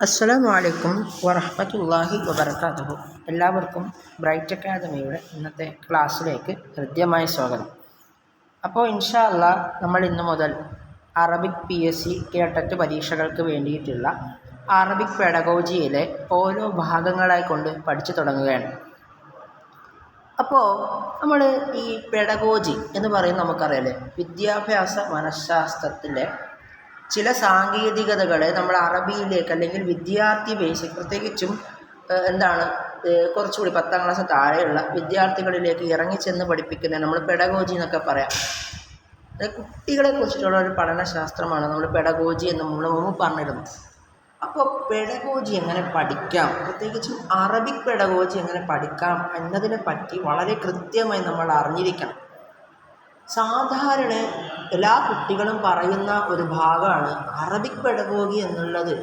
അസ്സലാമു അലൈക്കും വറഹ്മത്തുള്ളാഹി വബറകാതുഹു. എല്ലാവർക്കും ബ്രൈറ്റ് അക്കാദമിയുടെ ഇന്നത്തെ ക്ലാസ്സിലേക്ക് ഹൃദ്യമായ സ്വാഗതം. അപ്പോൾ ഇൻഷാ അല്ലാഹ് നമ്മൾ ഇന്നു മുതൽ അറബിക് PSC കേട്ടറ്റ് പരീക്ഷകൾക്ക് വേണ്ടിയിട്ടുള്ള അറബിക് പെഡഗോജിയിലെ ഓരോ ഭാഗങ്ങളായി കൊണ്ട് പഠിച്ചു തുടങ്ങുകയാണ്. അപ്പോൾ നമ്മൾ ഈ പെഡഗോജി എന്ന് പറയുന്നത് നമുക്കറിയാലേ, വിദ്യാഭ്യാസ മനഃശാസ്ത്രത്തിലെ ചില സാങ്കേതികതകളെ നമ്മൾ അറബിയിലേക്ക് അല്ലെങ്കിൽ വിദ്യാർത്ഥി ബേസിക് പ്രത്യേകിച്ചും കുറച്ചുകൂടി 10ാം ക്ലാസ് താഴെയുള്ള വിദ്യാർത്ഥികളിലേക്ക് ഇറങ്ങിച്ചെന്ന് പഠിപ്പിക്കുന്ന നമ്മൾ പെഡഗോജി എന്നൊക്കെ പറയാം. കുട്ടികളെ കുറിച്ചിട്ടുള്ള ഒരു പഠനശാസ്ത്രമാണ് നമ്മൾ പെഡഗോജി എന്ന് നമ്മൾ മുമ്പ് പറഞ്ഞിരുന്നത്. അപ്പോൾ പെഡഗോജി എങ്ങനെ പഠിക്കാം, പ്രത്യേകിച്ചും അറബിക് പെഡഗോജി എങ്ങനെ പഠിക്കാം എന്നതിനെ പറ്റി വളരെ കൃത്യമായി നമ്മൾ അറിഞ്ഞിരിക്കണം. സാധാരണ എല്ലാ കുട്ടികളും പറയുന്ന ഒരു ഭാഗമാണ് അറബിക് പെഡഗോഗി എന്നുള്ളത്.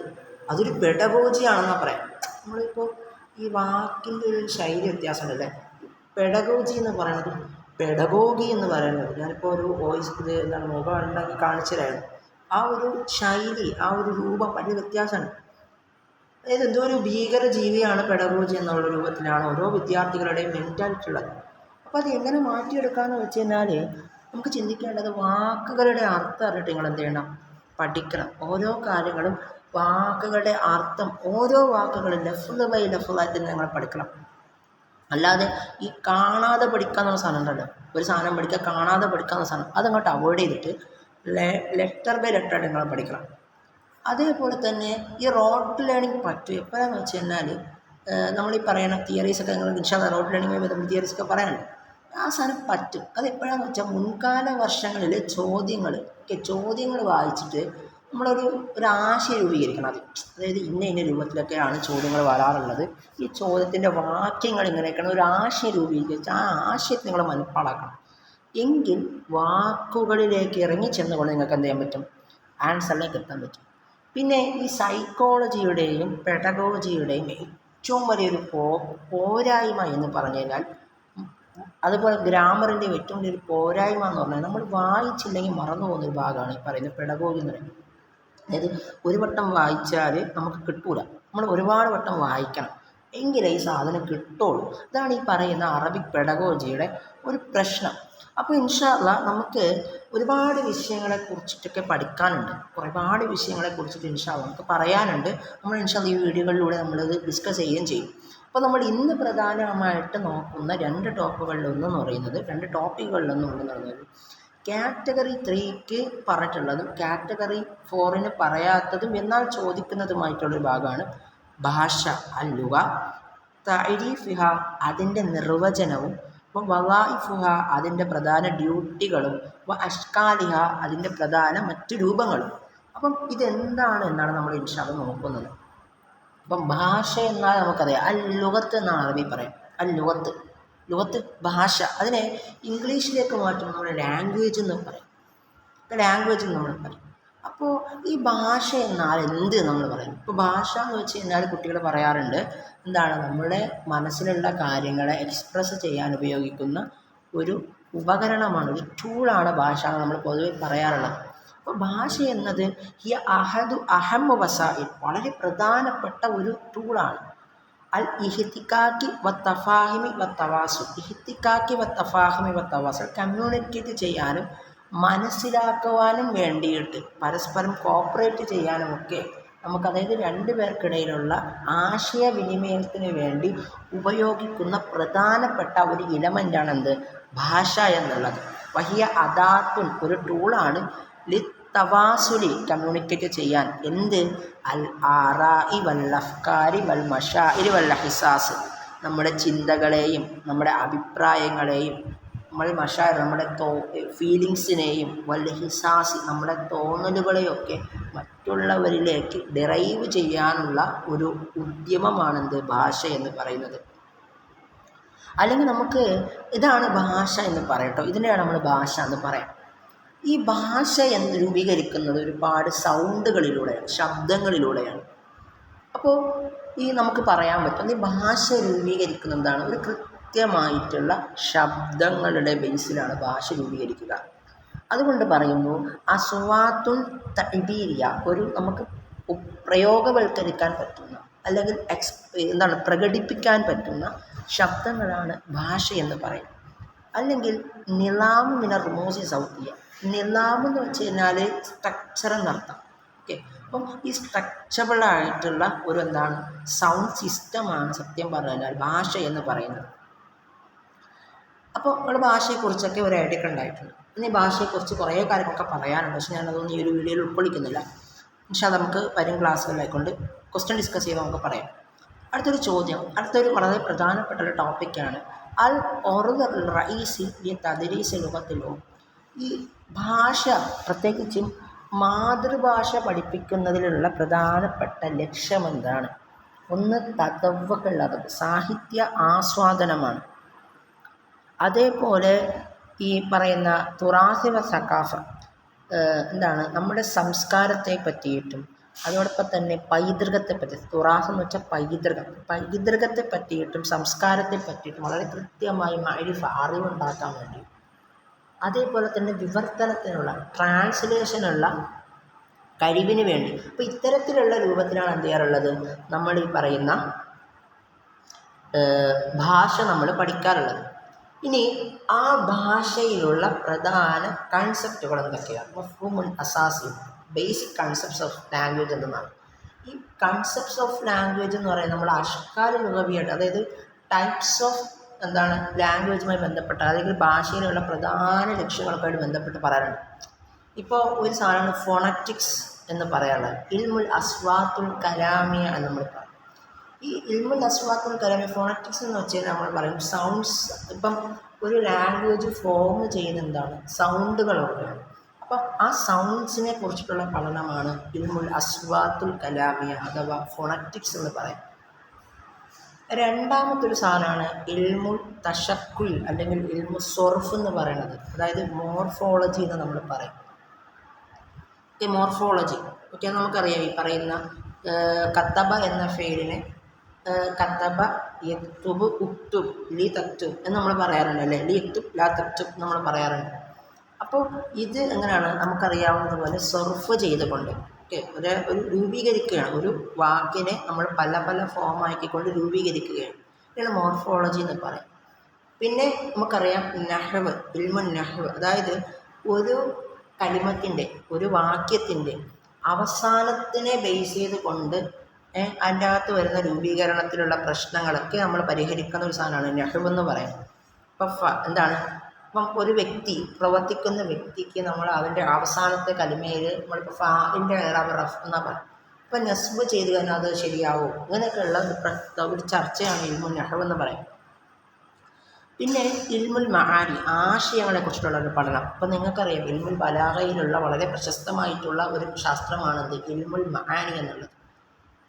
അതൊരു പെഡഗോജിയാണെന്ന് പറയാം. നമ്മളിപ്പോൾ ഈ വാക്കിൻ്റെ ഒരു ശൈലി വ്യത്യാസമുണ്ടല്ലേ. പെഡഗോജി എന്ന് പറയുന്നത് പെഡഗോഗി എന്ന് പറയുന്നത്, ഞാനിപ്പോൾ ഒരു വോയിസ് മുഖം ഉണ്ടാക്കി കാണിച്ചു തരായിരുന്നു. ആ ഒരു ശൈലി, ആ ഒരു രൂപം വലിയ വ്യത്യാസമാണ്. അതായത് എന്തോ ഒരു ഭീകര ജീവിയാണ് പെഡഗോജി എന്നുള്ള രൂപത്തിലാണ് ഓരോ വിദ്യാർത്ഥികളുടെയും മെൻറ്റാലിറ്റി ഉള്ളത്. അപ്പോൾ അത് എങ്ങനെ മാറ്റിയെടുക്കാമെന്ന് വെച്ച് കഴിഞ്ഞാൽ നമുക്ക് ചിന്തിക്കേണ്ടത് വാക്കുകളുടെ അർത്ഥം അറിഞ്ഞിട്ട് നിങ്ങൾ എന്ത് ചെയ്യണം, പഠിക്കണം. ഓരോ കാര്യങ്ങളും വാക്കുകളുടെ അർത്ഥം, ഓരോ വാക്കുകളും ലഫ്ള് ബൈ ലഫ്ളായിട്ട് നിങ്ങൾ പഠിക്കണം. അല്ലാതെ ഈ കാണാതെ പഠിക്കാന്നുള്ള സാധനം ഉണ്ടല്ലോ, ഒരു സാധനം പഠിക്കുക കാണാതെ പഠിക്കാവുന്ന സാധനം, അതങ്ങോട്ട് അവോയ്ഡ് ചെയ്തിട്ട് ലെറ്റർ ബൈ ലെറ്റർ നിങ്ങൾ പഠിക്കണം. അതേപോലെ തന്നെ ഈ റോട്ട് ലേണിംഗ് പറ്റും എപ്പോഴാണെന്ന് വെച്ച് കഴിഞ്ഞാൽ നമ്മളീ പറയുന്ന തിയറീസൊക്കെ നിങ്ങൾ ഇൻഷാല്ലാഹ് റോട്ട് ലേണിംഗ് ബന്ധപ്പെട്ട തിയറീസൊക്കെ പറയാനുണ്ട്. ആ സാധനം പറ്റും. അതെപ്പോഴാണെന്ന് വെച്ചാൽ മുൻകാല വർഷങ്ങളിൽ ചോദ്യങ്ങൾ വായിച്ചിട്ട് നമ്മളൊരു ആശയം രൂപീകരിക്കണം. അതായത് ഇന്ന രൂപത്തിലൊക്കെയാണ് ചോദ്യങ്ങൾ വരാറുള്ളത്, ഈ ചോദ്യത്തിൻ്റെ വാക്യങ്ങൾ ഇങ്ങനെയൊക്കെയാണ്, ഒരു ആശയം രൂപീകരിച്ച് ആ ആശയത്തെ നിങ്ങൾ മനഃപ്പാടാക്കണം. എങ്കിൽ വാക്കുകളിലേക്ക് ഇറങ്ങി ചെന്നുകൊണ്ട് നിങ്ങൾക്ക് എന്ത് ചെയ്യാൻ പറ്റും, ആൻസറിലേക്ക് എത്താൻ പറ്റും. പിന്നെ ഈ സൈക്കോളജിയുടെയും പെഡഗോജിയുടെയും ഏറ്റവും വലിയൊരു പോരായ്മ എന്ന് പറഞ്ഞു കഴിഞ്ഞാൽ, അതുപോലെ ഗ്രാമറിൻ്റെ ഏറ്റവും വലിയൊരു പോരായ്മ എന്ന് പറഞ്ഞാൽ നമ്മൾ വായിച്ചില്ലെങ്കിൽ മറന്നു പോകുന്നൊരു ഭാഗമാണ് ഈ പറയുന്നത് പെഡഗോഗി എന്ന് പറയുന്നത്. അതായത് ഒരു വട്ടം വായിച്ചാൽ നമുക്ക് കിട്ടൂല, നമ്മൾ ഒരുപാട് വട്ടം വായിക്കണം എങ്കിലേ ഈ സാധനം കിട്ടുള്ളൂ. ഇതാണ് ഈ പറയുന്ന അറബിക് പെഡഗോജിയുടെ ഒരു പ്രശ്നം. അപ്പോൾ ഇൻഷാ അല്ലാഹ് നമുക്ക് ഒരുപാട് വിഷയങ്ങളെ കുറിച്ചിട്ടൊക്കെ പഠിക്കാനുണ്ട്, ഒരുപാട് വിഷയങ്ങളെ കുറിച്ചിട്ട് ഇൻഷാ അല്ലാഹ് നമുക്ക് പറയാനുണ്ട്. നമ്മൾ ഇൻഷാ അല്ലാഹ് ഈ വീഡിയോകളിലൂടെ നമ്മളത് ഡിസ്കസ് ചെയ്യുകയും ചെയ്യും. അപ്പോൾ നമ്മൾ ഇന്ന് പ്രധാനമായിട്ട് നോക്കുന്ന രണ്ട് ടോപ്പിക്കുകളിലൊന്ന് പറയുന്നത് കാറ്റഗറി 3ക്ക് പറഞ്ഞിട്ടുള്ളതും കാറ്റഗറി 4ന് പറയാത്തതും എന്നാൽ ചോദിക്കുന്നതുമായിട്ടുള്ളൊരു ഭാഗമാണ് ഭാഷ. അല്ലുഗ തഅരീഫുഹ അതിൻ്റെ നിർവചനവും, വളായിഫുഹ അതിൻ്റെ പ്രധാന ഡ്യൂട്ടികളും, അഷ്കാലിഹ അതിൻ്റെ പ്രധാന മറ്റു രൂപങ്ങളും. അപ്പം ഇതെന്താണ് എന്നാണ് നമ്മൾ ഇൻഷാ അല്ലാഹ് നോക്കുന്നത്. അപ്പം ഭാഷ എന്നാൽ നമുക്കറിയാം അല്ലുഗത്ത് എന്നാണ് അറബി പറയാം. ലുഗത്ത് ഭാഷ. അതിനെ ഇംഗ്ലീഷിലേക്ക് മാറ്റുമ്പോൾ നമ്മൾ ലാംഗ്വേജ് എന്ന് പറയും. അപ്പോൾ ഈ ഭാഷ എന്നാൽ എന്ത് നമ്മൾ പറയും. ഇപ്പോൾ ഭാഷ എന്ന് വെച്ച് കഴിഞ്ഞാൽ കുട്ടികൾ പറയാറുണ്ട്, നമ്മുടെ മനസ്സിലുള്ള കാര്യങ്ങളെ എക്സ്പ്രസ് ചെയ്യാൻ ഉപയോഗിക്കുന്ന ഒരു ഉപകരണമാണ്, ഒരു ടൂളാണ് ഭാഷ എന്ന് നമ്മൾ പൊതുവെ പറയാറുള്ളത്. അപ്പോൾ ഭാഷ എന്നത് ഈ അഹമ്മ വസാഇൽ വളരെ പ്രധാനപ്പെട്ട ഒരു ടൂളാണ്. അൽ ഇഹ്തിക്കാക്കി വത്തഫാഹിമി വത്തവാസുൽ കമ്മ്യൂണിക്കേറ്റ് ചെയ്യാനും മനസ്സിലാക്കുവാനും വേണ്ടിയിട്ട് പരസ്പരം കോപ്പറേറ്റ് ചെയ്യാനുമൊക്കെ നമുക്ക്, അതായത് രണ്ടു പേർക്കിടയിലുള്ള ആശയവിനിമയത്തിന് വേണ്ടി ഉപയോഗിക്കുന്ന പ്രധാനപ്പെട്ട ഒരു ഇലമെൻ്റാണ് ഭാഷ എന്നുള്ളത്. വഹിയ അദാത്തുൻ ഒരു ടൂളാണ് തവാസുലി കമ്മ്യൂണിക്കേറ്റ് ചെയ്യാൻ. അൽ ആറാഇ വൽ അഫ്കാരി വൽ മശാഇരി വൽ അഹിസാസ് നമ്മുടെ ചിന്തകളെയും നമ്മുടെ അഭിപ്രായങ്ങളെയും നമ്മുടെ ഫീലിങ്സിനെയും വൽ ഹിസാസ് നമ്മുടെ തോന്നലുകളെയൊക്കെ മറ്റുള്ളവരിലേക്ക് ഡിറൈവ് ചെയ്യാനുള്ള ഒരു ഉദ്യമമാണ് ഭാഷ എന്ന് പറയുന്നത്. അല്ലെങ്കിൽ നമുക്ക് ഇതാണ് ഭാഷ എന്ന് പറയട്ടോ, ഇതിനെയാണ് നമ്മൾ ഭാഷ എന്ന് പറയാം. ഈ ഭാഷ എന്ന് രൂപീകരിക്കുന്നത് ഒരുപാട് സൗണ്ടുകളിലൂടെയാണ്, ശബ്ദങ്ങളിലൂടെയാണ്. അപ്പോൾ ഈ നമുക്ക് പറയാൻ പറ്റും ഈ ഭാഷ രൂപീകരിക്കുന്നത് എന്താണ്, ഒരു കൃത്യമായിട്ടുള്ള ശബ്ദങ്ങളുടെ ബേസിലാണ് ഭാഷ രൂപീകരിക്കുക. അതുകൊണ്ട് പറയുന്നു അസ്വാത്തുൻ തഅബീരിയ, നമുക്ക് പ്രയോഗവൽക്കരിക്കാൻ പറ്റുന്ന അല്ലെങ്കിൽ പ്രകടിപ്പിക്കാൻ പറ്റുന്ന ശബ്ദങ്ങളാണ് ഭാഷ എന്ന് പറയുന്നത്. അല്ലെങ്കിൽ നിലാമ് മിന റുമൂസി സൗത്തിയ, നിലാമ് എന്ന് വെച്ച് കഴിഞ്ഞാൽ സ്ട്രക്ചർ എന്നർത്ഥം. ഓക്കെ, അപ്പം ഈ സ്ട്രക്ചറബിളായിട്ടുള്ള ഒരു സൗണ്ട് സിസ്റ്റമാണ് സത്യം പറഞ്ഞാൽ ഭാഷ എന്ന് പറയുന്നത്. അപ്പോൾ നമ്മുടെ ഭാഷയെക്കുറിച്ചൊക്കെ ഒരു ഐഡിയ ഉണ്ടായിട്ടുണ്ട്. ഇനി ഭാഷയെക്കുറിച്ച് കുറേ കാര്യങ്ങളൊക്കെ പറയാനുണ്ട്, പക്ഷെ ഞാനതൊന്നും ഈ ഒരു വീഡിയോയിൽ ഉൾക്കൊള്ളിക്കുന്നില്ല. പക്ഷേ നമുക്ക് വരും ക്ലാസ്സുകളിലായിക്കൊണ്ട് ക്വസ്റ്റ്യൻ ഡിസ്കസ് ചെയ്ത് നമുക്ക് പറയാം. അടുത്തൊരു വളരെ പ്രധാനപ്പെട്ട ഒരു ടോപ്പിക്കാണ് അൽ ഒറുദ് റഈസി ലി തദ്രീസ് ലുഗത്തിലോ. ഈ ഭാഷ, പ്രത്യേകിച്ചും മാതൃഭാഷ പഠിപ്പിക്കുന്നതിലുള്ള പ്രധാനപ്പെട്ട ലക്ഷ്യം എന്താണ്? ഒന്ന് തദവ്വുകൾ, സാഹിത്യ ആസ്വാദനമാണ്. അതേപോലെ ഈ പറയുന്ന തുറാസിവ സഖാഫ, നമ്മുടെ സംസ്കാരത്തെ പറ്റിയിട്ടും അതോടൊപ്പം തന്നെ പൈതൃകത്തെ പറ്റി, തുറാസ് എന്ന് വെച്ചാൽ പൈതൃകത്തെ പറ്റിയിട്ടും സംസ്കാരത്തെ പറ്റിയിട്ടും വളരെ കൃത്യമായി അറിവുണ്ടാക്കാൻ വേണ്ടി, അതേപോലെ തന്നെ വിവർത്തനത്തിനുള്ള ട്രാൻസ്ലേഷനുള്ള കഴിവിന് വേണ്ടി, അപ്പോൾ ഇത്തരത്തിലുള്ള രൂപത്തിലാണ് എന്ത് ചെയ്യാറുള്ളത്, നമ്മൾ ഈ പറയുന്ന ഭാഷ നമ്മൾ പഠിക്കാറുള്ളത്. ഇനി ആ ഭാഷയിലുള്ള പ്രധാന കൺസെപ്റ്റുകൾ എന്തൊക്കെയാണ്? മഫ്ഹൂമുൽ അസാസി, ബേസിക് കൺസെപ്റ്റ്സ് ഓഫ് ലാംഗ്വേജ് എന്നതാണ്. ഈ കൺസെപ്റ്റ്സ് ഓഫ് ലാംഗ്വേജ് എന്ന് പറയുന്നത് നമ്മൾ അഷ്കാല ലുഗവിയായിട്ട്, അതായത് ടൈപ്സ് ഓഫ് ലാംഗ്വേജുമായി ബന്ധപ്പെട്ട അല്ലെങ്കിൽ ഭാഷയിലുള്ള പ്രധാന ലക്ഷ്യങ്ങളൊക്കെയായിട്ട് ബന്ധപ്പെട്ട് പറയാറുണ്ട്. ഇപ്പോൾ ഒരു സാധനമാണ് ഫോണറ്റിക്സ് എന്ന് പറയാറുള്ളത്. ഇൽമുൽ അസ്വാത്തുൽ കലാമിയ എന്ന് നമ്മൾ പറയും. ഈ ഇൽമുൽ അസ്വാത്തുൽ കലാമിയ, ഫോണറ്റിക്സ് എന്ന് വെച്ചാൽ നമ്മൾ പറയും സൗണ്ട്സ്. ഇപ്പം ഒരു ലാംഗ്വേജ് ഫോം ചെയ്യുന്ന സൗണ്ടുകളൊക്കെയാണ്. അപ്പം ആ സൗണ്ട്സിനെ കുറിച്ചിട്ടുള്ള പഠനമാണ് ഇൽമുൽ അസ്വാത്തുൽ കലാമിയ അഥവാ ഫോണറ്റിക്സ് എന്ന് പറയും. രണ്ടാമത്തൊരു സാധനമാണ് ഇൽമുൽ തശക്കുൽ അല്ലെങ്കിൽ ഇൽമു സൊർഫ് എന്ന് പറയുന്നത്, അതായത് മോർഫോളജി എന്ന് നമ്മൾ പറയും. ഈ മോർഫോളജി ഓക്കെ, നമുക്കറിയാം ഈ പറയുന്ന കത്തബ എന്ന ഫെയിലിനെ കത്തബ യക്തുബ് ഉക്തുബ് ലി തക്തുബ് എന്ന് നമ്മൾ പറയാറുണ്ട് അല്ലേ, ലി യക്തുബ് ലാ തക്തുബ് നമ്മൾ പറയാറുണ്ട്. അപ്പോൾ ഇത് എങ്ങനെയാണ് നമുക്കറിയാവുന്നതുപോലെ സൊർഫ് ചെയ്തുകൊണ്ട് ഓക്കെ ഒരു രൂപീകരിക്കുകയാണ്. ഒരു വാക്കിനെ നമ്മൾ പല പല ഫോമാക്കിക്കൊണ്ട് രൂപീകരിക്കുകയാണ്. ഇതാണ് മോർഫോളജി എന്ന് പറയും. പിന്നെ നമുക്കറിയാം നഹ്വ്, ഇൽമുൻ നഹ്വ്, അതായത് ഒരു കലിമത്തിൻ്റെ, ഒരു വാക്യത്തിൻ്റെ അവസാനത്തിനെ ബേസ് ചെയ്തുകൊണ്ട് അതിൻ്റെ അകത്ത് വരുന്ന രൂപീകരണത്തിലുള്ള പ്രശ്നങ്ങളൊക്കെ നമ്മൾ പരിഹരിക്കുന്ന ഒരു സാധനമാണ് നഹ്വ് എന്ന് പറയുന്നത്. ഇപ്പം ഒരു വ്യക്തി, പ്രവർത്തിക്കുന്ന വ്യക്തിക്ക് നമ്മൾ അവൻ്റെ അവസാനത്തെ കലിമയിൽ നമ്മളിപ്പോൾ ഫാഇൻ്റെ റഫ് എന്നാ പറയും. ഇപ്പം നസ്ബ് ചെയ്ത് കഴിഞ്ഞാൽ അത് ശരിയാവും, ഇങ്ങനെയൊക്കെയുള്ള ഒരു ചർച്ചയാണ് ഇൽമുൽ നഹ്വ് എന്ന് പറയും. പിന്നെ ഇൽമുൽ മആനി, ആശയങ്ങളെക്കുറിച്ചിട്ടുള്ള ഒരു പഠനം. അപ്പം നിങ്ങൾക്കറിയാം ഇൽമുൽ ബലാഗയിലുള്ള വളരെ പ്രശസ്തമായിട്ടുള്ള ഒരു ശാസ്ത്രമാണത് ഇൽമുൽ മആനി എന്നുള്ളത്.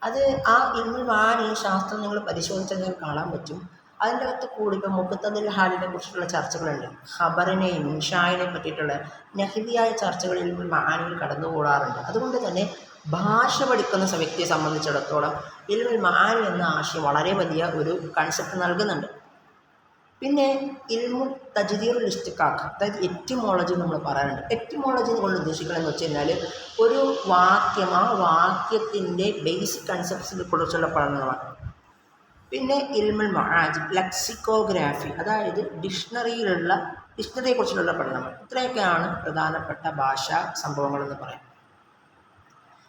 അത് ആ ഇൽമുൽ മആനി ശാസ്ത്രം നിങ്ങൾ പരിശോധിച്ചാൽ കാണാൻ പറ്റും. അതിൻ്റെ അകത്ത് കൂടി ഇപ്പോൾ മുഖത്തദിൽ ഹാലിനെ കുറിച്ചിട്ടുള്ള ചർച്ചകളുണ്ട്. ഖബറിനെയും ഇൻഷായിനെ പറ്റിയിട്ടുള്ള നഹ്വിയായ ചർച്ചകൾ ഇൽമുൽ മആനിയിൽ കടന്നുകൂടാറുണ്ട്. അതുകൊണ്ട് തന്നെ ഭാഷ പഠിക്കുന്ന വ്യക്തിയെ സംബന്ധിച്ചിടത്തോളം ഇൽമുൽ മആനി എന്ന ആശയം വളരെ വലിയ ഒരു കൺസെപ്റ്റ് നൽകുന്നുണ്ട്. പിന്നെ ഇൽമു തജ്ദീറുൽ ഇസ്തിഖാഖ്, അതായത് എറ്റിമോളജി നമ്മൾ പറയാറുണ്ട്. എറ്റിമോളജി കൊണ്ട് ഉദ്ദേശിക്കണമെന്ന് വെച്ച് കഴിഞ്ഞാൽ ഒരു വാക്യം, ആ വാക്യത്തിൻ്റെ ബേസിക് കൺസെപ്റ്റ്സിനെ കുറിച്ചുള്ള പഠനമാണ്. പിന്നെ ഇൽമുൽ മആജ്, ലെക്സിക്കോഗ്രാഫി, അതായത് ഡിക്ഷണറിയെക്കുറിച്ചുള്ള പഠനമാണ്. ഇത്രയൊക്കെയാണ് പ്രധാനപ്പെട്ട ഭാഷാ സംഭവങ്ങളെന്ന് പറയാം.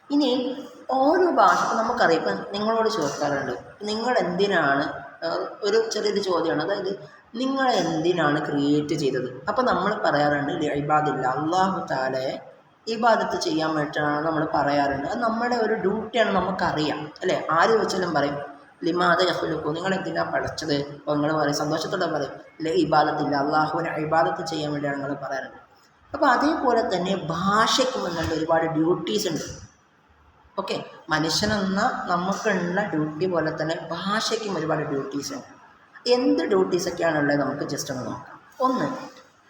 ഇനി ഓരോ ഭാഷ നമുക്കറിയാം. ഇപ്പം നിങ്ങളോട് ചോദിക്കാറുണ്ട്, നിങ്ങൾ എന്തിനാണ്, ഒരു ചെറിയൊരു ചോദ്യമാണ്, അതായത് നിങ്ങൾ എന്തിനാണ് ക്രിയേറ്റ് ചെയ്തത്? അപ്പോൾ നമ്മൾ പറയാറുണ്ട് ഇബാദില്ല, അല്ലാഹു തആലയെ ഇബാദത്ത് ചെയ്യാൻ വേണ്ടിയിട്ടാണ് നമ്മൾ പറയാറുണ്ട്. അത് നമ്മുടെ ഒരു ഡ്യൂട്ടിയാണ്, നമുക്കറിയാം അല്ലേ. ആര് വെച്ചാലും പറയും ലിമാദ യഖ്ലുഖു, നിങ്ങൾ എന്തിനാണ് പഠിച്ചത്? അപ്പോൾ നിങ്ങൾ പറയും, സന്തോഷത്തോടെ പറയും ഇബാദത്തില്ല, അള്ളാഹുവിനെ ഇബാദത്ത് ചെയ്യാൻ വേണ്ടിയാണ് നിങ്ങൾ പറയാറുണ്ട്. അപ്പോൾ അതേപോലെ തന്നെ ഭാഷയ്ക്കും എന്നുള്ള ഒരുപാട് ഡ്യൂട്ടീസ് ഉണ്ട്. ഓക്കെ, മനുഷ്യനെന്ന നമുക്കുള്ള ഡ്യൂട്ടി പോലെ തന്നെ ഭാഷയ്ക്കും ഒരുപാട് ഡ്യൂട്ടീസ് ഉണ്ട്. എന്ത് ഡ്യൂട്ടീസൊക്കെയാണുള്ളത് നമുക്ക് ജസ്റ്റ് ഒന്ന് നോക്കാം. ഒന്ന്,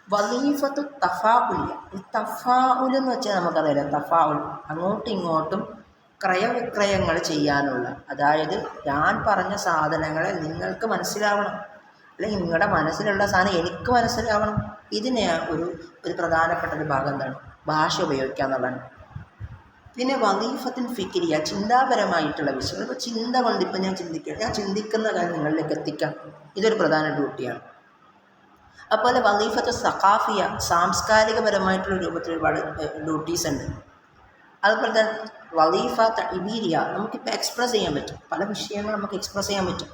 വലീഫത്തു തഫാഉൽ. ഈ തഫാഉൽ എന്ന് വെച്ചാൽ നമുക്കറിയാലോ, തഫാഉൽ അങ്ങോട്ടും ഇങ്ങോട്ടും ക്രയവിക്രയങ്ങൾ ചെയ്യാനുള്ള, അതായത് ഞാൻ പറഞ്ഞ സാധനങ്ങളെ നിങ്ങൾക്ക് മനസ്സിലാവണം, അല്ലെങ്കിൽ നിങ്ങളുടെ മനസ്സിലുള്ള സാധനം എനിക്ക് മനസ്സിലാവണം. ഇതിനെ ഒരു പ്രധാനപ്പെട്ട ഒരു ഭാഗം എന്താണ്, ഭാഷ ഉപയോഗിക്കുക എന്നുള്ളതാണ്. പിന്നെ വലീഫത്തുൻ ഫിക്രിയ, ചിന്താപരമായിട്ടുള്ള വിഷയങ്ങൾ. ഇപ്പോൾ ചിന്ത കൊണ്ട് ഇപ്പം ഞാൻ ചിന്തിക്കുന്ന കാര്യം നിങ്ങളിലേക്ക് എത്തിക്കാം, ഇതൊരു പ്രധാന ഡ്യൂട്ടിയാണ്. അതുപോലെ വലീഫത്ത് സഖാഫിയ, സാംസ്കാരികപരമായിട്ടുള്ള രൂപത്തിൽ ഒരുപാട് ഡ്യൂട്ടീസ് ഉണ്ട്. അതുപോലെ തന്നെ വലീഫ തഅബീരിയ, നമുക്കിപ്പോൾ എക്സ്പ്രസ് ചെയ്യാൻ പറ്റും, പല വിഷയങ്ങൾ നമുക്ക് എക്സ്പ്രസ് ചെയ്യാൻ പറ്റും.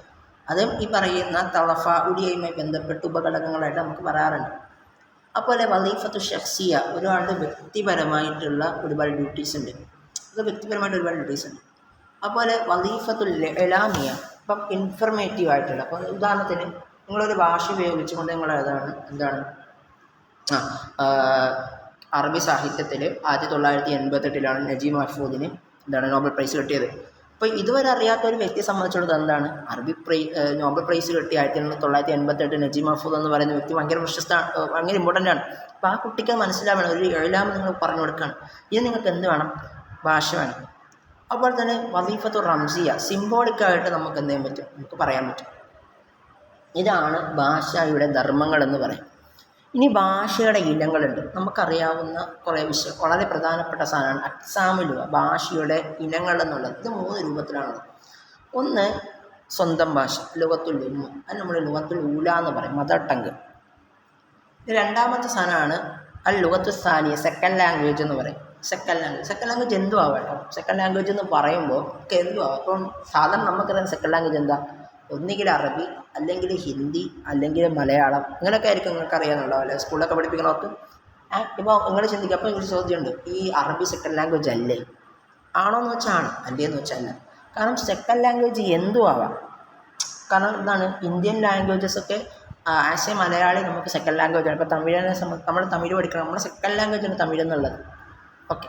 അതും ഈ പറയുന്ന തഫാഉലിയുമായി ബന്ധപ്പെട്ട് ഉപഘടകങ്ങളായിട്ട് നമുക്ക് പറയാറുണ്ട്. അതുപോലെ വലീഫത്തു ഷഖ്സിയ, ഒരാളുടെ വ്യക്തിപരമായിട്ടുള്ള ഒരുപാട് ഡ്യൂട്ടീസ് ഉണ്ട്. അത് വ്യക്തിപരമായിട്ട് ഒരുപാട് ഡ്യൂട്ടീസ് ഉണ്ട്. അതുപോലെ വലീഫത്തുൽ ഇലാമിയ, ഇപ്പം ഇൻഫർമേറ്റീവ് ആയിട്ടുള്ള, അപ്പോൾ ഉദാഹരണത്തിന് നിങ്ങളൊരു ഭാഷ ഉപയോഗിച്ചുകൊണ്ട് നിങ്ങൾ എന്താണ് അറബി സാഹിത്യത്തിൽ 1988 നജീബ് മഹ്ഫൂദിന് നോബൽ പ്രൈസ് കിട്ടിയത്. അപ്പോൾ ഇതുവരെ അറിയാത്ത ഒരു വ്യക്തിയെ സംബന്ധിച്ചിടത്തോളം എന്താണ് നോബൽ പ്രൈസ് കിട്ടിയ 1988 നജീബ് മഹ്ഫൂദ് എന്ന് പറയുന്ന വ്യക്തി ഭയങ്കര ഭയങ്കര ഇമ്പോർട്ടൻ്റ് ആണ്. അപ്പോൾ ആ കുട്ടിക്ക് മനസ്സിലാവണം, ഒരു ഇലാം നിങ്ങൾ പറഞ്ഞു കൊടുക്കുകയാണ്, ഇത് നിങ്ങൾക്ക് എന്ത് വേണം, ഭാഷ വേണം. അതുപോലെ തന്നെ വലീഫത്തു റംസിയ, സിംബോളിക്കായിട്ട് നമുക്ക് എന്ത് ചെയ്യാൻ പറ്റും, നമുക്ക് പറയാൻ പറ്റും. ഇതാണ് ഭാഷയുടെ ധർമ്മങ്ങൾ എന്ന് പറയും. ഇനി ഭാഷയുടെ ഇനങ്ങളുണ്ട്, നമുക്കറിയാവുന്ന കുറേ വിഷയം, വളരെ പ്രധാനപ്പെട്ട സാധനമാണ് അക്സാമിലുവ, ഭാഷയുടെ ഇനങ്ങൾ എന്നുള്ളത്. ഇത് 3 രൂപത്തിലാണുള്ളത്. ഒന്ന് സ്വന്തം ഭാഷ, ലുഗത്തുൽ ഉമ്മ, അത് നമ്മൾ ലുഗത്തുൽ ഊല എന്ന് പറയും, മദർ ടങ്ക്. രണ്ടാമത്തെ സാധനമാണ് അൽ ലുഗത്തു സാനിയ, സെക്കൻഡ് ലാംഗ്വേജ് എന്ന് പറയും. സെക്കൻഡ് ലാംഗ്വേജ് എന്തും ആവാം കേട്ടോ. സെക്കൻഡ് ലാംഗ്വേജ് എന്ന് പറയുമ്പോൾ എന്തും ആവാം. അപ്പം സാധാരണ നമുക്കറിയാം സെക്കൻഡ് ലാംഗ്വേജ് എന്താ, ഒന്നുകിൽ അറബി, അല്ലെങ്കിൽ ഹിന്ദി, അല്ലെങ്കിൽ മലയാളം, ഇങ്ങനെയൊക്കെ ആയിരിക്കും നിങ്ങൾക്ക് അറിയാമെന്നുണ്ടോ അല്ലെ, സ്കൂളിലൊക്കെ പഠിപ്പിക്കണവർക്ക്. ഇപ്പോൾ നിങ്ങൾ ചിന്തിക്കുക, അപ്പോൾ ഒരു ചോദ്യമുണ്ട്, ഈ അറബി സെക്കൻഡ് ലാംഗ്വേജ് അല്ലേ? ആണോ എന്ന് വെച്ചാൽ ആണ്, അല്ലേ എന്ന് വെച്ചാൽ അല്ല. കാരണം സെക്കൻഡ് ലാംഗ്വേജ് എന്തും ആവാം. കാരണം എന്താണ്, ഇന്ത്യൻ ലാംഗ്വേജസൊക്കെ ആസ് എ മലയാളി നമുക്ക് സെക്കൻഡ് ലാംഗ്വേജാണ്. ഇപ്പോൾ തമിഴിനെ നമ്മൾ തമിഴ് പഠിക്കണം, നമ്മുടെ സെക്കൻഡ് ലാംഗ്വേജാണ് തമിഴ് എന്നുള്ളത്. ഓക്കെ,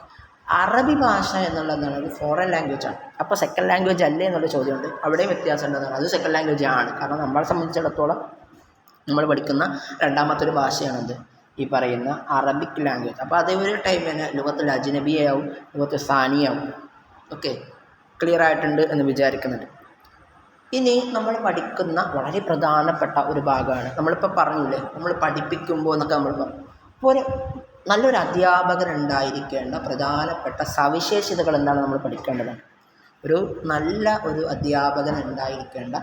അറബി ഭാഷ എന്നുള്ളതാണ് ഒരു ഫോറിൻ ലാംഗ്വേജാണ്. അപ്പോൾ സെക്കൻഡ് ലാംഗ്വേജ് അല്ലേ എന്നുള്ള ചോദ്യമുണ്ട്, അവിടെ വ്യത്യാസം ഉണ്ടെന്നാണ്. അത് സെക്കൻഡ് ലാംഗ്വേജ് ആണ്. കാരണം നമ്മളെ സംബന്ധിച്ചിടത്തോളം നമ്മൾ പഠിക്കുന്ന രണ്ടാമത്തെ ഒരു ഭാഷയാണത്, ഈ പറയുന്ന അറബിക് ലാംഗ്വേജ്. അപ്പോൾ അതേ ഒരു ടൈം തന്നെ ലുഗത്തുൽ അജ്നബിയാവും, ലുഗത്തുൽ സാനിയാവും. ഓക്കെ, ക്ലിയർ ആയിട്ടുണ്ട് എന്ന് വിചാരിക്കുന്നുണ്ട്. ഇനി നമ്മൾ പഠിക്കുന്ന വളരെ പ്രധാനപ്പെട്ട ഒരു ഭാഗമാണ്, നമ്മളിപ്പോൾ പറഞ്ഞില്ലേ, നമ്മൾ പഠിപ്പിക്കുമ്പോൾ എന്നൊക്കെ നമ്മൾ പറഞ്ഞു. അപ്പോൾ നല്ലൊരു അധ്യാപകനുണ്ടായിരിക്കേണ്ട പ്രധാനപ്പെട്ട സവിശേഷതകൾ എന്താണ് നമ്മൾ പഠിക്കേണ്ടതാണ്. നല്ല ഒരു അധ്യാപകൻ ഉണ്ടായിരിക്കേണ്ട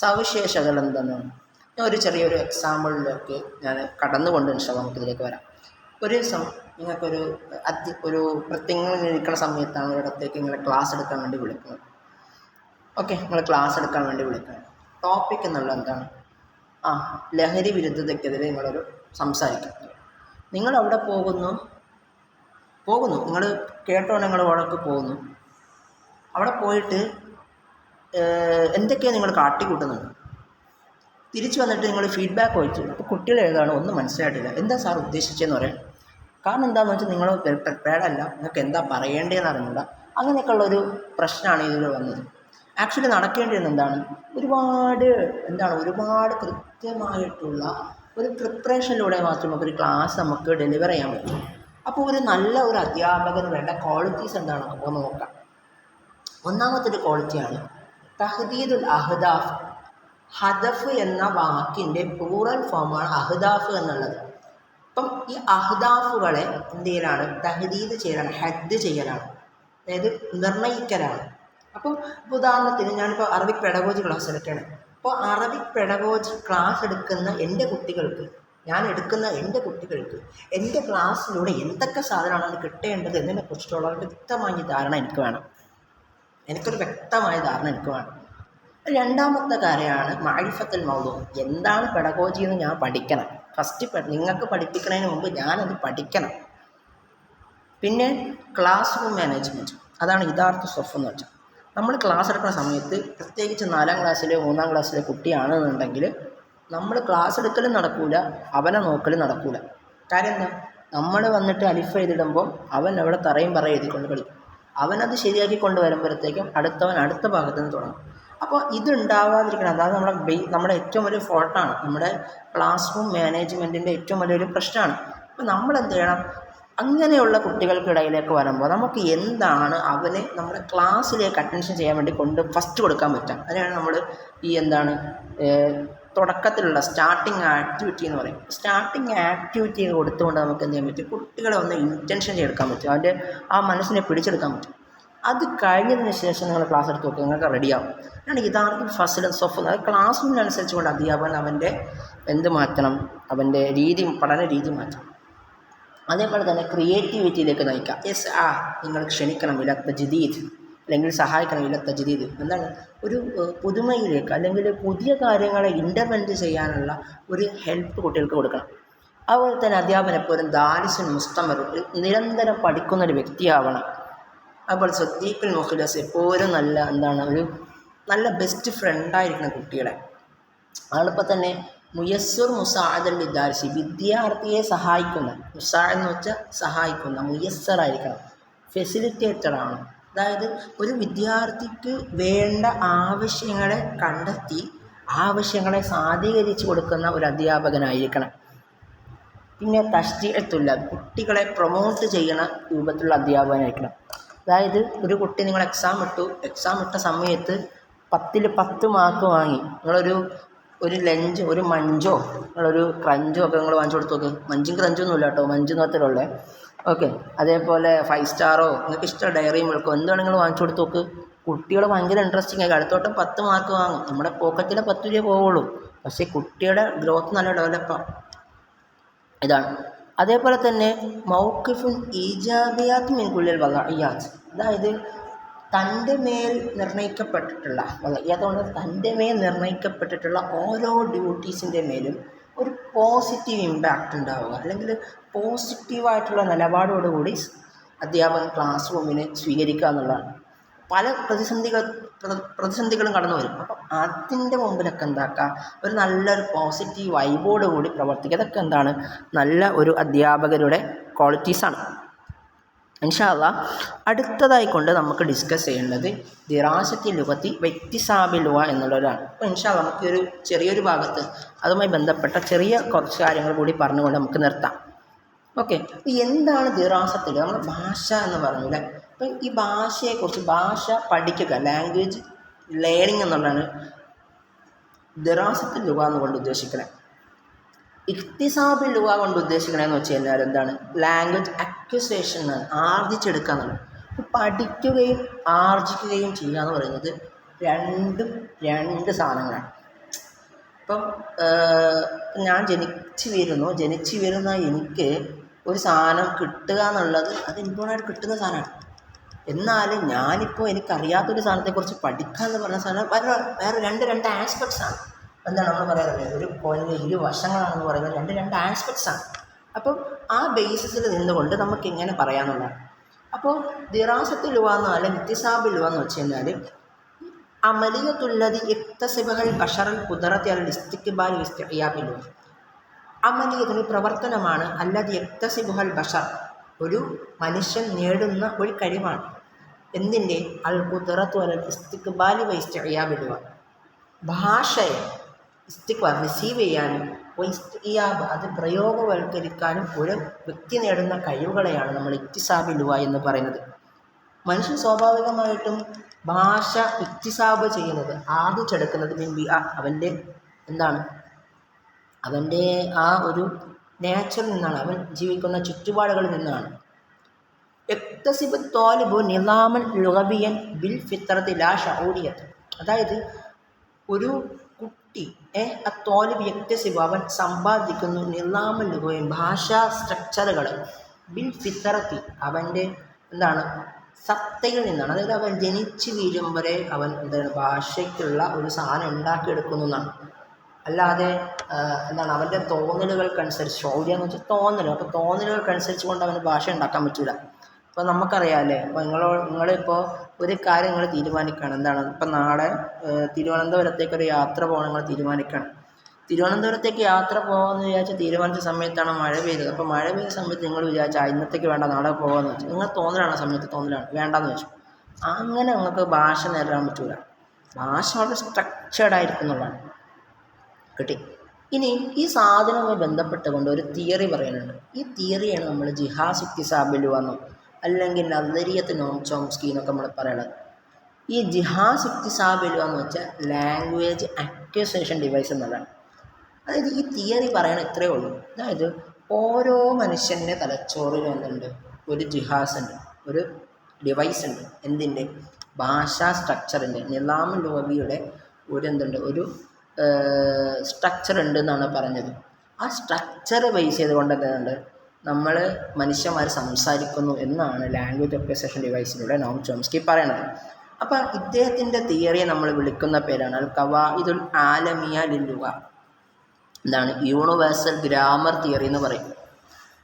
സവിശേഷതകൾ എന്തെന്നാണ്. ഞാൻ ഒരു ചെറിയൊരു എക്സാമ്പിളിലേക്ക് ഞാൻ കടന്നുകൊണ്ട് നമുക്കിതിലേക്ക് വരാം. ഒരു ദിവസം നിങ്ങൾക്കൊരു പ്രത്യേകം ഇരിക്കുന്ന സമയത്താണ് ഒരിടത്തേക്ക് നിങ്ങളെ ക്ലാസ് എടുക്കാൻ വേണ്ടി വിളിക്കുന്നത്. ഓക്കെ, നിങ്ങൾ ക്ലാസ് എടുക്കാൻ വേണ്ടി വിളിക്കുന്നത്. ടോപ്പിക് എന്നുള്ളത് എന്താണ്, ലഹരി വിരുദ്ധതയ്ക്കെതിരെ നിങ്ങളൊരു സംസാരിക്കുന്നത്. നിങ്ങളവിടെ പോകുന്നു, നിങ്ങൾ കേട്ടോണ്ട് നിങ്ങൾ അവിടേക്ക് പോകുന്നു. അവിടെ പോയിട്ട് എന്തൊക്കെയാണ് നിങ്ങൾ കാട്ടിക്കൂട്ടുന്നത്. തിരിച്ചു വന്നിട്ട് നിങ്ങൾ ഫീഡ്ബാക്ക് ചോദിച്ചു. അപ്പോൾ കുട്ടികൾ ഏതാണ് ഒന്നും മനസ്സിലായിട്ടില്ല, എന്താ സാർ ഉദ്ദേശിച്ചതെന്ന് പറയാം. കാരണം എന്താണെന്ന് വെച്ചാൽ നിങ്ങൾ പ്രിപ്പയർഡ് അല്ല, നിങ്ങൾക്ക് എന്താ പറയേണ്ടതെന്ന് അറിഞ്ഞൂട. അങ്ങനെയൊക്കെയുള്ളൊരു പ്രശ്നമാണ് ഇതിൽ വന്നത്. ആക്ച്വലി നടക്കേണ്ടിയിരുന്നത് എന്താണ്, ഒരുപാട് കൃത്യമായിട്ടുള്ള ഒരു പ്രിപ്പറേഷനിലൂടെ മാത്രമേ നമുക്കൊരു ക്ലാസ് നമുക്ക് ഡെലിവർ ചെയ്യാൻ പറ്റും. അപ്പോൾ ഒരു അധ്യാപകന് വേണ്ട ക്വാളിറ്റീസ് എന്താണ് ഒന്ന് നോക്കാം. ഒന്നാമത്തെ ഒരു ക്വാളിറ്റിയാണ് തഹ്ദീദുൽ അഹ്ദാഫ്. ഹദഫ് എന്ന വാക്കിൻ്റെ പ്ലൂറൽ ഫോമാണ് അഹ്ദാഫ് എന്നുള്ളത്. അപ്പം ഈ അഹ്ദാഫുകളെ എന്ത് ചെയ്യലാണ്, തഹ്ദീദ് ചെയ്യലാണ്, ഹദ് ചെയ്യലാണ്, അതായത് നിർണ്ണയിക്കലാണ്. അപ്പോൾ ഉദാഹരണത്തിന് ഞാനിപ്പോൾ അറബിക് പെഡഗോജി ക്ലാസ് എടുക്കുകയാണ്. അപ്പോൾ അറബിക് പെഡഗോജി ക്ലാസ് എടുക്കുന്ന എൻ്റെ കുട്ടികൾക്ക് എൻ്റെ ക്ലാസ്സിലൂടെ എന്തൊക്കെ സാധനമാണ് കിട്ടേണ്ടത് എന്നതിനെക്കുറിച്ചുള്ള ഒരു വ്യക്തമായ ധാരണ എനിക്ക് വേണം. രണ്ടാമത്തെ കാര്യമാണ് മഅരിഫത്തുൽ മൗദൂ. എന്താണ് പെഡഗോജി എന്ന് ഞാൻ പഠിക്കണം. ഫസ്റ്റ് നിങ്ങൾക്ക് പഠിപ്പിക്കുന്നതിന് മുമ്പ് ഞാനത് പഠിക്കണം. പിന്നെ ക്ലാസ് റൂം മാനേജ്മെൻറ്റ്, അതാണ് യഥാർത്ഥ സ്വഫ് എന്ന് വെച്ചാൽ. നമ്മൾ ക്ലാസ് എടുക്കുന്ന സമയത്ത് പ്രത്യേകിച്ച് 4ാം ക്ലാസ്സിലെ 3ാം ക്ലാസ്സിലെ കുട്ടിയാണെന്നുണ്ടെങ്കിൽ നമ്മൾ ക്ലാസ് എടുക്കലും നടക്കില്ല, അവനെ നോക്കലും നടക്കില്ല. കാര്യം എന്താ, നമ്മൾ വന്നിട്ട് അലിഫ് എഴുതിടുമ്പോൾ അവൻ അവിടെ തറയും എഴുതിക്കൊണ്ട് കളിക്കും. അവനത് ശരിയാക്കി കൊണ്ട് വരുമ്പോഴത്തേക്കും അടുത്തവൻ അടുത്ത ഭാഗത്ത് നിന്ന് തുടങ്ങും. അപ്പോൾ ഇതുണ്ടാവാതിരിക്കണം. അതായത് നമ്മുടെ ഏറ്റവും വലിയ ഫോൾട്ടാണ്, നമ്മുടെ ക്ലാസ് റൂം മാനേജ്മെൻറ്റിൻ്റെ ഏറ്റവും വലിയൊരു പ്രശ്നമാണ്. അപ്പോൾ നമ്മളെന്ത് ചെയ്യണം, അങ്ങനെയുള്ള കുട്ടികൾക്കിടയിലേക്ക് വരുമ്പോൾ നമുക്ക് എന്താണ് അവനെ നമ്മുടെ ക്ലാസ്സിലേക്ക് അറ്റൻഷൻ ചെയ്യാൻ വേണ്ടി ഫസ്റ്റ് കൊടുക്കാൻ പറ്റുക. അതിനാണ് നമ്മൾ ഈ തുടക്കത്തിലുള്ള സ്റ്റാർട്ടിങ് ആക്ടിവിറ്റി എന്ന് പറയും. സ്റ്റാർട്ടിങ് ആക്ടിവിറ്റി കൊടുത്തുകൊണ്ട് നമുക്ക് എന്ത് ചെയ്യാൻ പറ്റും, കുട്ടികളെ ഒന്ന് ഇൻറ്റൻഷൻ എടുക്കാൻ പറ്റും, അവൻ്റെ ആ മനസ്സിനെ പിടിച്ചെടുക്കാൻ പറ്റും. അത് കഴിഞ്ഞതിന് ശേഷം നിങ്ങൾ ക്ലാസ് എടുത്ത് നോക്കുക, നിങ്ങൾക്ക് റെഡിയാവും. കാരണം യഥാർത്ഥത്തിൽ ഫസൽ സൊഫ് അത് ക്ലാസ് റൂമിനനുസരിച്ച് കൊണ്ട് അധ്യാപകൻ അവൻ്റെ എന്ത് മാറ്റണം, അവൻ്റെ പഠന രീതി മാറ്റണം. അതേപോലെ തന്നെ ക്രിയേറ്റിവിറ്റിയിലേക്ക് നയിക്കാം. നിങ്ങൾ ക്ഷണിക്കണം ഇല തജ്ദീദ്, അല്ലെങ്കിൽ സഹായിക്കണം ഇല തജ്ദീദ്. എന്താണ്, ഒരു പുതുമയിലേക്ക് അല്ലെങ്കിൽ പുതിയ കാര്യങ്ങളെ ഇൻ്റർവെൻറ്റ് ചെയ്യാനുള്ള ഒരു ഹെൽപ്പ് കുട്ടികൾക്ക് കൊടുക്കണം. അതുപോലെ തന്നെ അധ്യാപനം എപ്പോഴും ദാരിസുൻ മുസ്തമർ, നിരന്തരം പഠിക്കുന്നൊരു വ്യക്തിയാവണം. അതുപോലെ സദ്ദീഖുൽ മുഖ്ലിസ്, എപ്പോഴും ഒരു നല്ല ബെസ്റ്റ് ഫ്രണ്ടായിരിക്കണം കുട്ടികളെ. അതോടൊപ്പം തന്നെ മുയസ്സുർ മുസാഅദൽ ലിദ്ദാരിസി, വിദ്യാർത്ഥിയെ സഹായിക്കുന്ന, മുസാഅദ് എന്ന് വെച്ചാൽ സഹായിക്കുന്ന, മുയസ്സറായിരിക്കണം, ഫെസിലിറ്റേറ്റർ ആണ്. അതായത് ഒരു വിദ്യാർത്ഥിക്ക് വേണ്ട ആവശ്യങ്ങളെ കണ്ടെത്തി ആവശ്യങ്ങളെ സാധീകരിച്ച് കൊടുക്കുന്ന ഒരു അധ്യാപകനായിരിക്കണം. പിന്നെ തശ്ജീഅത്തുല്ല, കുട്ടികളെ പ്രൊമോട്ട് ചെയ്യുന്ന രൂപത്തിലുള്ള അധ്യാപകനായിരിക്കണം. അതായത് ഒരു കുട്ടി നിങ്ങൾ എക്സാം ഇട്ട സമയത്ത് 10ൽ 10 മാർക്ക് വാങ്ങി, ഒരു ലഞ്ച്, ഒരു മഞ്ചോ നിങ്ങളൊരു ക്രഞ്ചോ ഒക്കെ നിങ്ങൾ വാങ്ങിച്ചു കൊടുത്തു നോക്ക്. മഞ്ചും ക്രഞ്ചൊന്നുമില്ല കേട്ടോ, മഞ്ച് മാത്രമല്ലേ. ഓക്കെ, അതേപോലെ 5 സ്റ്റാറോ നിങ്ങൾക്ക് ഇഷ്ടം ഡയറി മിൽക്കോ എന്താണ് നിങ്ങൾ വാങ്ങിച്ചു കൊടുത്തു നോക്ക്. കുട്ടികൾ ഭയങ്കര ഇൻട്രസ്റ്റിംഗ് ആയി അടുത്തോട്ടം 10 മാർക്ക് വാങ്ങും. നമ്മുടെ പോക്കറ്റിലെ 10 രൂപ പോവുള്ളൂ, പക്ഷേ കുട്ടിയുടെ ഗ്രോത്ത് നല്ല ഡെവലപ്പാണ്. ഇതാണ്. അതേപോലെ തന്നെ മൗഖിഫുൻ ഈജാബിയാത്ത് മിൻ കുല്ലിൽ വളഇയാത്ത്, അതായത് തൻ്റെ മേൽ നിർണ്ണയിക്കപ്പെട്ടിട്ടുള്ള തൻ്റെ മേൽ നിർണ്ണയിക്കപ്പെട്ടിട്ടുള്ള ഓരോ ഡ്യൂട്ടീസിൻ്റെ മേലും ഒരു പോസിറ്റീവ് ഇമ്പാക്റ്റ് ഉണ്ടാവുക, അല്ലെങ്കിൽ പോസിറ്റീവായിട്ടുള്ള നിലപാടോടുകൂടി അധ്യാപകൻ ക്ലാസ് റൂമിനെ സ്വീകരിക്കുക എന്നുള്ളതാണ്. പല പ്രതിസന്ധികളും കടന്നു വരും. അപ്പം അതിൻ്റെ മുമ്പിലൊക്കെ എന്താക്കുക, ഒരു നല്ലൊരു പോസിറ്റീവ് വൈബോട് കൂടി പ്രവർത്തിക്കുക. അതൊക്കെ എന്താണ്, നല്ല ഒരു അധ്യാപകരുടെ ക്വാളിറ്റീസാണ്. ഇൻഷാ അല്ലാഹ് അടുത്തതായിക്കൊണ്ട് നമുക്ക് ഡിസ്കസ് ചെയ്യേണ്ടത് ദിറാസത്തി ലുഗത്തി വക്തിസാബി ലുഗ എന്നുള്ളവരാണ്. അപ്പോൾ ഇൻഷാ അല്ലാഹ് നമുക്ക് ഒരു ചെറിയൊരു ഭാഗത്ത് അതുമായി ബന്ധപ്പെട്ട ചെറിയ കുറച്ച് കാര്യങ്ങൾ കൂടി പറഞ്ഞുകൊണ്ട് നമുക്ക് നിർത്താം. ഓക്കെ, എന്താണ് ദിറാസത്തിൽ, നമ്മൾ ഭാഷ എന്ന് പറഞ്ഞില്ലേ. അപ്പം ഈ ഭാഷയെക്കുറിച്ച്, ഭാഷ പഠിക്കുക, ലാംഗ്വേജ് ലേണിംഗ് എന്നുള്ളതാണ് ദിറാസത്തിൽ ലുഗ എന്നുകൊണ്ട് ഉദ്ദേശിക്കുന്നത്. ഇഖ്തിസാബിൽ ലുഗ കൊണ്ട് ഉദ്ദേശിക്കണമെന്ന് വെച്ച് കഴിഞ്ഞാൽ എന്താണ്, ലാംഗ്വേജ് അക്വിസേഷൻ എന്നാണ്, ആർജിച്ചെടുക്കുക എന്നുള്ളത്. പഠിക്കുകയും ആർജിക്കുകയും ചെയ്യുക എന്ന് പറയുന്നത് രണ്ട് സാധനങ്ങളാണ്. ഇപ്പം ഞാൻ ജനിച്ചു വീഴുന്ന എനിക്ക് ഒരു സാധനം കിട്ടുക എന്നുള്ളത് അത് ഇമ്പോർട്ടൻ്റായിട്ട് കിട്ടുന്ന സാധനമാണ്. എന്നാൽ ഞാനിപ്പോൾ എനിക്കറിയാത്തൊരു സാധനത്തെക്കുറിച്ച് പഠിക്കുക എന്ന് പറഞ്ഞ സാധനം വേറെ രണ്ട് ആസ്പെക്ട്സാണ്. എന്താണ് നമ്മൾ പറയാറുള്ളത്, ഒരു കോയിനിൻ്റെ 2 വശങ്ങളാണെന്ന് പറയുന്നത് രണ്ട് ആസ്പെക്ട്സാണ്. അപ്പം ആ ബേസിസിൽ നിന്നുകൊണ്ട് നമുക്ക് ഇങ്ങനെ പറയാമെന്നുള്ളതാണ്. അപ്പോൾ ദിറാസത്ത് ലുഗ അല്ലെങ്കിൽ ഇഖ്തിസാബ് ലുഗ എന്ന് വെച്ച് കഴിഞ്ഞാൽ അമലിയത്തുല്ലതി ഇക്തസിബഹൽ ബശറൽ ഖുദറത്തി അൽ ഇസ്തിഖ്ബാൽ ഇസ്തിഇയാബി ലുഗ, അമലിയത്തിന് പ്രവർത്തനമാണ് അല്ലതി ഇക്തസിബഹൽ ബശർ, ഒരു മനുഷ്യൻ നേടുന്ന ഒരു കഴിവാണ്. എന്തിൻ്റെ, അൽ ഖുദറത്തു അൽ ഇസ്തിഖ്ബാൽ ഇസ്തിഇയാബി ലുഗ, ഭാഷയെ ഇസ്തിഖ്ബാൽ റിസീവ് ചെയ്യാനും ഇസ്തിഇയാബ് അത് പ്രയോഗവൽക്കരിക്കാനും ഒരു വ്യക്തി നേടുന്ന കഴിവുകളെയാണ് നമ്മൾ ഇക്തിസാബ് ലുഗ എന്ന് പറയുന്നത്. മനുഷ്യൻ സ്വാഭാവികമായിട്ടും ഭാഷ ഇക്തിസാബ് ചെയ്യുന്നത്, ആർജിച്ചെടുക്കുന്നത് അവൻ്റെ ആ ഒരു നേച്ചറിൽ നിന്നാണ്, അവൻ ജീവിക്കുന്ന ചുറ്റുപാടുകളിൽ നിന്നാണ്. ഇക്തസിബ് ത്വാലിബു നിളാമൻ ലുഗവിയൻ ബിൽ ഫിത്രത്തി ലാ ഷഊരിയത്ത്, അതായത് ഒരു കുട്ടി ത്വാലിബ് യക്തസിബ് അവൻ സമ്പാദിക്കുന്നു നിളാമൻ ലുഗവിയൻ ഭാഷാ സ്ട്രക്ചറുകൾ, ബിൽ ഫിത്രത്തി അവൻ്റെ സത്തയിൽ നിന്നാണ്. അതായത് അവൻ ജനിച്ച് വീഴുമ്പോഴേ അവൻ ഭാഷയ്ക്കുള്ള ഒരു സാധനം ഉണ്ടാക്കിയെടുക്കുന്നു എന്നാണ്. അല്ലാതെ അവൻ്റെ തോന്നലുകൾക്കനുസരിച്ച്, ശൗര്യം എന്ന് വെച്ചാൽ തോന്നൽ, അപ്പോൾ തോന്നലുകൾക്കനുസരിച്ച് കൊണ്ട് അവന് ഭാഷ ഉണ്ടാക്കാൻ പറ്റില്ല. ഇപ്പോൾ നമുക്കറിയാമല്ലേ, അപ്പോൾ നിങ്ങളിപ്പോൾ ഒരു കാര്യം നിങ്ങൾ തീരുമാനിക്കുകയാണ്, ഇപ്പം നാളെ തിരുവനന്തപുരത്തേക്കൊരു യാത്ര പോകണം നിങ്ങൾ തീരുമാനിക്കുകയാണ്. തിരുവനന്തപുരത്തേക്ക് യാത്ര പോകാമെന്ന് വിചാരിച്ച് തീരുമാനിച്ച സമയത്താണ് മഴ പെയ്തത്. അപ്പോൾ മഴ പെയ്ത സമയത്ത് നിങ്ങൾ വിചാരിച്ചാൽ ഇന്നത്തേക്ക് വേണ്ട നാളെ പോകാമെന്ന് വെച്ചു, നിങ്ങൾ തോന്നലാണ്, സമയത്ത് തോന്നലാണ്, വേണ്ടാന്ന് വെച്ചു. അങ്ങനെ നിങ്ങൾക്ക് ഭാഷ നേരിടാൻ പറ്റില്ല. ഭാഷ വളരെ സ്ട്രക്ചേർഡ് എന്നുള്ളതാണ്. കിട്ടി. ഇനി ഈ സാധനവുമായി ബന്ധപ്പെട്ടുകൊണ്ട് ഒരു തിയറി പറയുന്നുണ്ട്. ഈ തിയറിയാണ് നമ്മൾ ജിഹാസ് ഇക്തിസാബ് ലുഗ എന്നും അല്ലെങ്കിൽ നദരിയത്ത് നോം ചോംസ്കി എന്നൊക്കെ നമ്മൾ പറയുന്നത്. ഈ ജിഹാസ് ഇക്തിസാബ് ലുഗ എന്ന് വെച്ചാൽ ലാംഗ്വേജ് അക്വിസിഷൻ ഡിവൈസ് എന്നുള്ളതാണ്. അതായത് ഈ തിയറി പറയണ ഇത്രയേ ഉള്ളൂ. അതായത് ഓരോ മനുഷ്യൻ്റെ തലച്ചോറിലും എന്തുണ്ട്, ഒരു ജിഹാസ് ഉണ്ട്, ഒരു ഡിവൈസ് ഉണ്ട്. എന്തിൻ്റെ? ഭാഷാ സ്ട്രക്ചറിൻ്റെ, നിലാം ലോബിയുടെ ഒരു എന്തുണ്ട്, ഒരു സ്ട്രക്ചർ ഉണ്ട് എന്നാണ് പറഞ്ഞത്. ആ സ്ട്രക്ചർ ബേസ് ചെയ്തുകൊണ്ട് എന്തുണ്ട് നമ്മൾ മനുഷ്യന്മാർ സംസാരിക്കുന്നു എന്നാണ് ലാംഗ്വേജ് അക്വിസിഷൻ ഡിവൈസിലൂടെ നോം ചോംസ്കി പറയണത്. അപ്പോൾ ഇദ്ദേഹത്തിൻ്റെ തിയറിയെ നമ്മൾ വിളിക്കുന്ന പേരാണ് അൽ ഖവാഇദുൽ ആലമിയ ലില്ലുഗ. എന്താണ്? യൂണിവേഴ്സൽ ഗ്രാമർ തിയറി എന്ന് പറയും.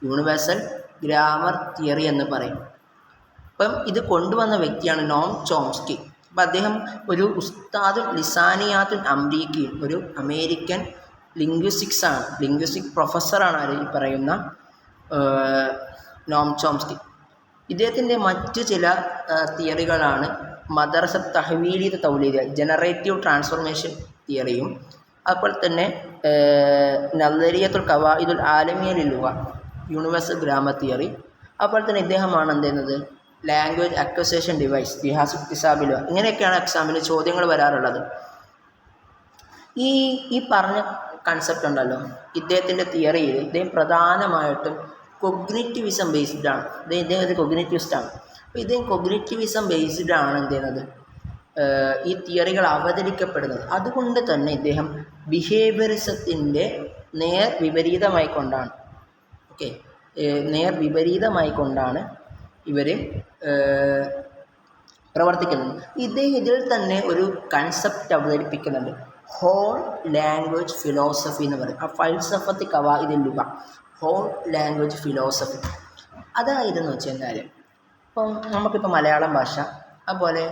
യൂണിവേഴ്സൽ ഗ്രാമർ തിയറി എന്ന് പറയും. അപ്പം ഇത് കൊണ്ടുവന്ന വ്യക്തിയാണ് നോം ചോംസ്കി. അപ്പം അദ്ദേഹം ഒരു ഉസ്താദ് ലിസാനിയാത്തുൽ അംരീഖയിൽ ഒരു അമേരിക്കൻ ലിംഗ്വിസ്റ്റിക്സാണ്, ലിംഗ്വിസ്റ്റിക് പ്രൊഫസറാണ് ആര് ഈ പറയുന്ന നോം ചോംസ്കി. ഇദ്ദേഹത്തിൻ്റെ മറ്റ് ചില തിയറികളാണ് മദർസ തഹ്വീലി തൗലീദിയ, ജനറേറ്റീവ് ട്രാൻസ്ഫോർമേഷൻ തിയറിയും, അതുപോലെ തന്നെ നദരിയത്തുൽ ഖവാഇദുൽ ആലമിയ ലില്ലുഗ, യൂണിവേഴ്സൽ ഗ്രാമർ തിയറി. അതുപോലെ തന്നെ ഇദ്ദേഹമാണ് എന്ത് ചെയ്യുന്നത്, ലാംഗ്വേജ് അക്വിസിഷൻ ഡിവൈസ്, ജിഹാസ് ഇക്തിസാബിലോ, ഇങ്ങനെയൊക്കെയാണ് എക്സാമിന് ചോദ്യങ്ങൾ വരാറുള്ളത്. ഈ പറഞ്ഞ കൺസെപ്റ്റ് ഉണ്ടല്ലോ, ഇദ്ദേഹത്തിൻ്റെ തിയറിയിൽ ഇദ്ദേഹം പ്രധാനമായിട്ടും കൊഗ്നിറ്റിവിസം ബേസ്ഡ് ആണ്. ഇദ്ദേഹം ഒരു കൊഗ്നിറ്റിവിസ്റ്റാണ്. അപ്പോൾ ഇദ്ദേഹം കൊഗ്നിറ്റിവിസം ബേസ്ഡ് ആണ് എന്ത് ചെയ്യുന്നത്, ഈ തിയറികൾ അവതരിക്കപ്പെടുന്നത്. അതുകൊണ്ട് തന്നെ ഇദ്ദേഹം ബിഹേവിയറിസത്തിൻ്റെ നേർ വിപരീതമായിക്കൊണ്ടാണ് ഇവർ പ്രവർത്തിക്കുന്നത്. ഇദ്ദേഹം ഇതിൽ തന്നെ ഒരു കൺസെപ്റ്റ് അവതരിപ്പിക്കുന്നുണ്ട്, ഹോൾ ലാംഗ്വേജ് ഫിലോസഫി എന്ന് പറയും. ആ ഫൽസഫത്തി ഖവാഇദുൽ ലുഗ, ഹോൾ ലാംഗ്വേജ് ഫിലോസഫി. അതായതെന്ന് വെച്ച് കഴിഞ്ഞാൽ ഇപ്പം നമുക്കിപ്പോൾ മലയാളം ഭാഷ, അതുപോലെ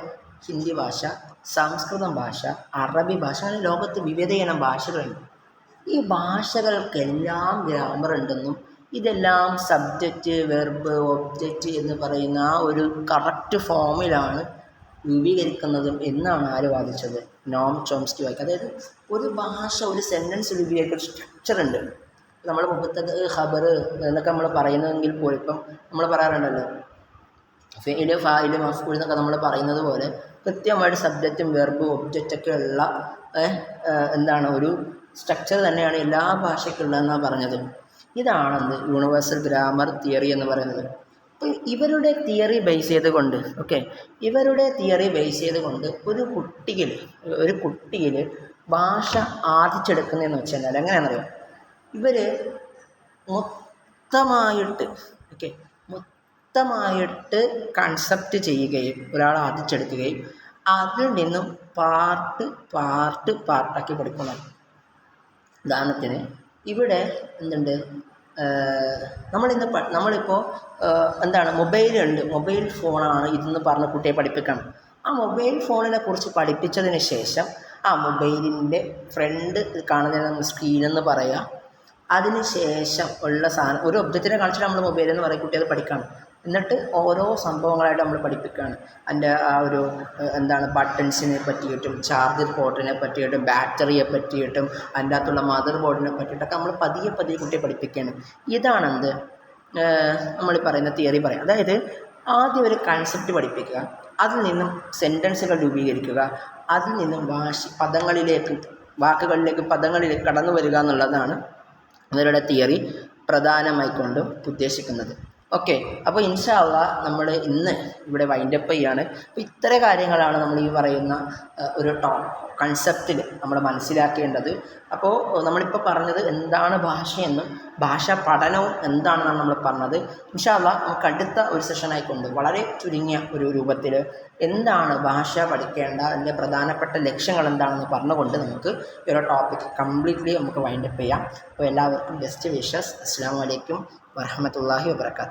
ഹിന്ദി ഭാഷ, സംസ്കൃതം ഭാഷ, അറബി ഭാഷ, അങ്ങനെ ലോകത്ത് വിവിധയിനം ഭാഷകളുണ്ട്. ഈ ഭാഷകൾക്കെല്ലാം ഗ്രാമർ ഉണ്ടെന്നും ഇതെല്ലാം സബ്ജക്റ്റ്, വെർബ്, ഒബ്ജക്റ്റ് എന്ന് പറയുന്ന ആ ഒരു കറക്റ്റ് ഫോമിലാണ് രൂപീകരിക്കുന്നതും എന്നാണ് ആര് വാദിച്ചത്? നോം ചോംസ്കി വായിക്കുക. അതായത് ഒരു ഭാഷ, ഒരു സെൻറ്റൻസ് രൂപീകരിക്കുന്ന സ്ട്രക്ചർ ഉണ്ട്. നമ്മൾ മുബത്തദ്, ഖബർ എന്നൊക്കെ നമ്മൾ പറയുന്നതെങ്കിൽ പോലും ഇപ്പം നമ്മൾ പറയാറുണ്ടല്ലോ ഫെയില്, ഫായില്, മഫ്ഊൽ എന്നൊക്കെ നമ്മൾ പറയുന്നത് പോലെ കൃത്യമായിട്ട് സബ്ജക്റ്റും വെർബും ഒബ്ജക്റ്റൊക്കെ ഉള്ള എന്താണ് ഒരു സ്ട്രക്ചർ തന്നെയാണ് എല്ലാ ഭാഷയ്ക്കുള്ളതെന്നാണ് പറഞ്ഞത്. ഇതാണെന്ത് യൂണിവേഴ്സൽ ഗ്രാമർ തിയറി എന്ന് പറയുന്നത്. അപ്പോൾ ഇവരുടെ തിയറി ബേസ് ചെയ്തുകൊണ്ട് ഒരു കുട്ടിയിൽ ഭാഷ ആർജിച്ചെടുക്കുന്നതെന്ന് വെച്ച് കഴിഞ്ഞാൽ എങ്ങനെയാണെന്നറിയാം, ഇവർ മൊത്തമായിട്ട് കൺസെപ്റ്റ് ചെയ്യുകയും ഒരാൾ ആർജിച്ചെടുക്കുകയും അതിൽ നിന്നും പാർട്ടാക്കി പഠിക്കണം. ഉദാഹരണത്തിന് ഇവിടെ എന്തുണ്ട്, നമ്മളിപ്പോൾ എന്താണ് മൊബൈലുണ്ട്, മൊബൈൽ ഫോണാണ് ഇതെന്ന് പറഞ്ഞ് കുട്ടിയെ പഠിപ്പിക്കണം. ആ മൊബൈൽ ഫോണിനെ കുറിച്ച് പഠിപ്പിച്ചതിന് ശേഷം ആ മൊബൈലിൻ്റെ ഫ്രണ്ട് കാണുന്നതിന് സ്ക്രീനെന്ന് പറയുക. അതിന് ശേഷം ഉള്ള സാധനം ഒരു ഒബ്ജക്റ്റിനെ കാണിച്ചിട്ട് നമ്മൾ മൊബൈലെന്ന് പറയും, കുട്ടികൾ പഠിക്കണം. എന്നിട്ട് ഓരോ സംഭവങ്ങളായിട്ട് നമ്മൾ പഠിപ്പിക്കുകയാണ്. അതിൻ്റെ ആ ഒരു എന്താണ് ബട്ടൺസിനെ പറ്റിയിട്ടും ചാർജർ പോർട്ടിനെ പറ്റിയിട്ടും ബാറ്ററിയെ പറ്റിയിട്ടും അതിൻ്റെ അകത്തുള്ള മദർ ബോർഡിനെ പറ്റിയിട്ടൊക്കെ നമ്മൾ പതിയെ കുട്ടിയെ പഠിപ്പിക്കുകയാണ്. ഇതാണെന്ത് നമ്മൾ പറയുന്ന തിയറി പറയാം. അതായത് ആദ്യം ഒരു കൺസെപ്റ്റ് പഠിപ്പിക്കുക, അതിൽ നിന്നും സെൻറ്റൻസുകൾ രൂപീകരിക്കുക, അതിൽ നിന്നും പദങ്ങളിലേക്ക് കടന്നു വരിക എന്നുള്ളതാണ് അവരുടെ തിയറി പ്രധാനമായിക്കൊണ്ടും ഉദ്ദേശിക്കുന്നത്. ഓക്കെ, അപ്പോൾ ഇൻഷാ അല്ലാഹ് നമ്മൾ ഇന്ന് ഇവിടെ വൈൻഡപ്പ് ചെയ്യാണ്. അപ്പോൾ ഇത്ര കാര്യങ്ങളാണ് നമ്മൾ ഈ പറയുന്ന ഒരു കൺസെപ്റ്റിൽ നമ്മൾ മനസ്സിലാക്കേണ്ടത്. അപ്പോൾ നമ്മളിപ്പോൾ പറഞ്ഞത് എന്താണ് ഭാഷയെന്നും ഭാഷാ പഠനവും എന്താണെന്നാണ് നമ്മൾ പറഞ്ഞത്. ഇൻഷാ അല്ലാഹ് നമുക്ക് അടുത്ത ഒരു സെഷനായിക്കൊണ്ട് വളരെ ചുരുങ്ങിയ ഒരു രൂപത്തിൽ എന്താണ് ഭാഷ പഠിക്കേണ്ട, അതിൻ്റെ പ്രധാനപ്പെട്ട ലക്ഷ്യങ്ങൾ എന്താണെന്ന് പറഞ്ഞുകൊണ്ട് നമുക്ക് ഈ ഒരു ടോപ്പിക് കംപ്ലീറ്റ്ലി നമുക്ക് വൈൻഡപ്പ് ചെയ്യാം. അപ്പോൾ എല്ലാവർക്കും ബെസ്റ്റ് വിഷസ്. അസ്സലാമു അലൈക്കും വറഹ്മത്തുള്ളാഹി വബറകാതുഹു.